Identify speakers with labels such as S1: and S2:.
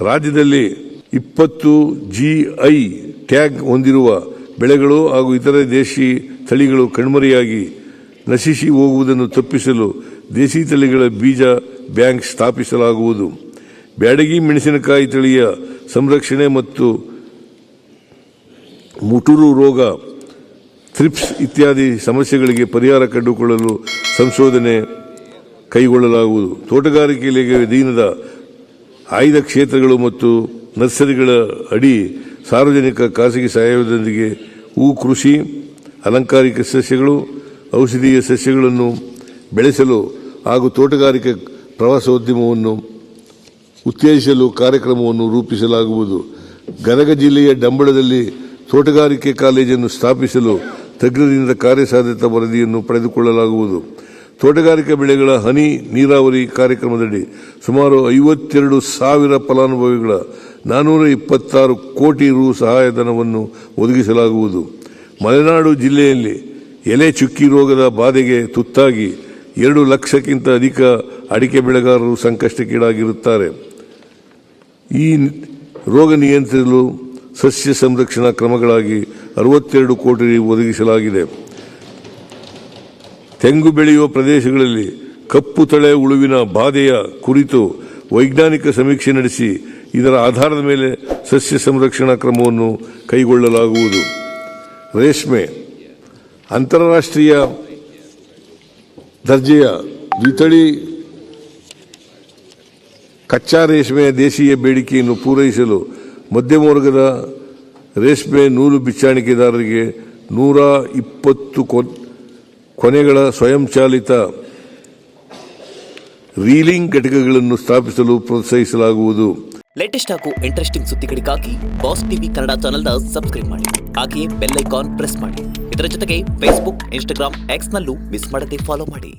S1: ರಾಜ್ಯದಲ್ಲಿ 20 GI tag ಹೊಂದಿರುವ ಬೆಳೆಗಳು ಹಾಗೂ ಇತರೆ ದೇಶಿ ತಳಿಗಳು ಕಣ್ಮರೆಯಾಗಿ ನಶಿಸಿ ಹೋಗುವುದನ್ನು ತಪ್ಪಿಸಲು ದೇಶಿ ತಳಿಗಳ ಬೀಜ ಬ್ಯಾಂಕ್ ಸ್ಥಾಪಿಸಲಾಗುವುದು. ಬ್ಯಾಡಗಿ ಮೆಣಸಿನಕಾಯಿ ತಳಿಯ ಸಂರಕ್ಷಣೆ ಮತ್ತು ಮುಟುರು ರೋಗ, ಥ್ರಿಪ್ಸ್ ಇತ್ಯಾದಿ ಸಮಸ್ಯೆಗಳಿಗೆ ಪರಿಹಾರ ಕಂಡುಕೊಳ್ಳಲು ಸಂಶೋಧನೆ ಕೈಗೊಳ್ಳಲಾಗುವುದು. ತೋಟಗಾರಿಕೆಯಲ್ಲಿ ಅಧೀನದ ಆಯ್ದ ಕ್ಷೇತ್ರಗಳು ಮತ್ತು ನರ್ಸರಿಗಳ ಅಡಿ ಸಾರ್ವಜನಿಕ ಖಾಸಗಿ ಸಹಯೋಗದೊಂದಿಗೆ ಹೂ ಕೃಷಿ, ಅಲಂಕಾರಿಕ ಸಸ್ಯಗಳು, ಔಷಧೀಯ ಸಸ್ಯಗಳನ್ನು ಬೆಳೆಸಲು ಹಾಗೂ ತೋಟಗಾರಿಕೆ ಪ್ರವಾಸೋದ್ಯಮವನ್ನು ಉತ್ತೇಜಿಸಲು ಕಾರ್ಯಕ್ರಮವನ್ನು ರೂಪಿಸಲಾಗುವುದು. ಗದಗ ಜಿಲ್ಲೆಯ ಡಂಬಳದಲ್ಲಿ ತೋಟಗಾರಿಕೆ ಕಾಲೇಜನ್ನು ಸ್ಥಾಪಿಸಲು ತಜ್ಞರಿಂದ ಕಾರ್ಯಸಾಧ್ಯತಾ ವರದಿಯನ್ನು ಪಡೆದುಕೊಳ್ಳಲಾಗುವುದು. ತೋಟಗಾರಿಕಾ ಬೆಳೆಗಳ ಹನಿ ನೀರಾವರಿ ಕಾರ್ಯಕ್ರಮದಡಿ ಸುಮಾರು 52,000 ಫಲಾನುಭವಿಗಳ 426 ಕೋಟಿ ರು ಸಹಾಯಧನವನ್ನು ಒದಗಿಸಲಾಗುವುದು. ಮಲೆನಾಡು ಜಿಲ್ಲೆಯಲ್ಲಿ ಎಲೆ ಚುಕ್ಕಿ ರೋಗದ ಬಾಧೆಗೆ ತುತ್ತಾಗಿ 2 ಲಕ್ಷಕ್ಕಿಂತ ಅಧಿಕ ಅಡಿಕೆ ಬೆಳೆಗಾರರು ಸಂಕಷ್ಟಕ್ಕೀಡಾಗಿರುತ್ತಾರೆ. ಈ ರೋಗ ನಿಯಂತ್ರಿಸಲು ಸಸ್ಯ ಸಂರಕ್ಷಣಾ ಕ್ರಮಗಳಾಗಿ 62 ಕೋಟಿ ಒದಗಿಸಲಾಗಿದೆ. ತೆಂಗು ಬೆಳೆಯುವ ಪ್ರದೇಶಗಳಲ್ಲಿ ಕಪ್ಪು ತಳೆ ಹುಳುವಿನ ಬಾಧೆಯ ಕುರಿತು ವೈಜ್ಞಾನಿಕ ಸಮೀಕ್ಷೆ ನಡೆಸಿ ಇದರ ಆಧಾರದ ಮೇಲೆ ಸಸ್ಯ ಸಂರಕ್ಷಣಾ ಕ್ರಮವನ್ನು ಕೈಗೊಳ್ಳಲಾಗುವುದು. ರೇಷ್ಮೆ ಅಂತಾರಾಷ್ಟ್ರೀಯ ದರ್ಜೆಯ ದ್ವಿತಳಿ ಕಚ್ಚಾ ರೇಷ್ಮೆಯ ದೇಶೀಯ ಬೇಡಿಕೆಯನ್ನು ಪೂರೈಸಲು ಮಧ್ಯಮ ವರ್ಗದ ರೇಷ್ಮೆ ನೂಲು ಬಿಚ್ಚಾಣಿಕೆದಾರರಿಗೆ 120 ಕೊನೆಗಳ ಸ್ವಯಂಚಾಲಿತ ರೀಲಿಂಗ್ ಘಟಕಗಳನ್ನು ಸ್ಥಾಪಿಸಲು ಪ್ರೋತ್ಸಾಹಿಸಲಾಗುವುದು.
S2: ಲೇಟೆಸ್ಟ್ ಹಾಗೂ ಇಂಟ್ರೆಸ್ಟಿಂಗ್ ಸುದ್ದಿಗಳಿಗಾಗಿ ಬಾಸ್ ಟಿವಿ ಕನ್ನಡ ಚಾನೆಲ್ನ ಸಬ್ಸ್ಕ್ರೈಬ್ ಮಾಡಿ. ಹಾಗೆಯೇ ಬೆಲ್ ಐಕಾನ್ ಪ್ರೆಸ್ ಮಾಡಿ. ಇದರ ಜೊತೆಗೆ ಫೇಸ್ಬುಕ್, ಇನ್ಸ್ಟಾಗ್ರಾಮ್, ಎಕ್ಸ್ನಲ್ಲೂ ಮಿಸ್ ಮಾಡದೆ ಫಾಲೋ ಮಾಡಿ.